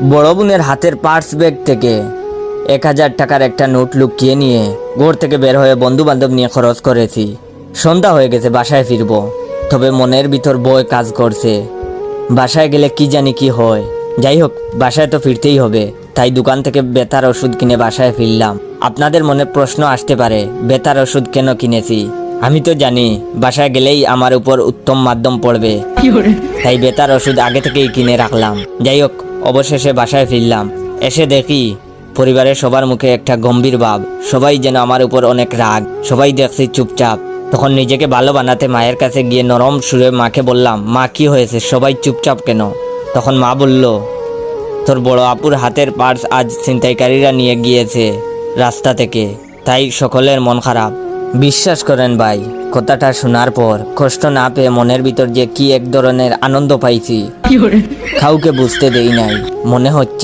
বড় বোনের হাতের পার্স ব্যাগ থেকে 1000 টাকার একটা নোট লুকিয়ে নিয়ে ঘর থেকে বের হয়ে বন্ধু বান্ধব নিয়ে খরচ করেছি। সন্ধ্যা হয়ে গেছে, বাসায় ফিরবো, তবে মনের ভিতর ভয় কাজ করছে। বাসায় গেলে কি জানি কি হয়। যাই হোক, বাসায় তো ফিরতেই হবে, তাই দোকান থেকে ব্যথার ওষুধ কিনে বাসায় ফিরলাম। আপনাদের মনে প্রশ্ন আসতে পারে, ব্যথার ওষুধ কেন কিনেছি? আমি তো জানি বাসায় গেলেই আমার উপর উত্তম মাধ্যম পড়বে, তাই ব্যথার ওষুধ আগে থেকেই কিনে রাখলাম। যাই হোক, অবশেষে বাসায় ফিরলাম। এসে দেখি পরিবারের সবার মুখে একটা গম্ভীর ভাব, সবাই যেন আমার উপর অনেক রাগ। সবাই দেখছি চুপচাপ। তখন নিজেকে ভালো বানাতে মায়ের কাছে গিয়ে নরম সুরে মাকে বললাম, মা কি হয়েছে, সবাই চুপচাপ কেন? তখন মা বলল, তোর বড় আপুর হাতের পার্স আজ ছিনতাইকারীরা নিয়ে গিয়েছে রাস্তা থেকে, তাই সকলের মন খারাপ। বিশ্বাস করেন ভাই, কথাটা শোনার পর কষ্ট না পেয়ে মনের ভিতর যে কি এক ধরনের আনন্দ পাইছি, কাউকে বুঝতে দেই নাই। মনে হচ্ছে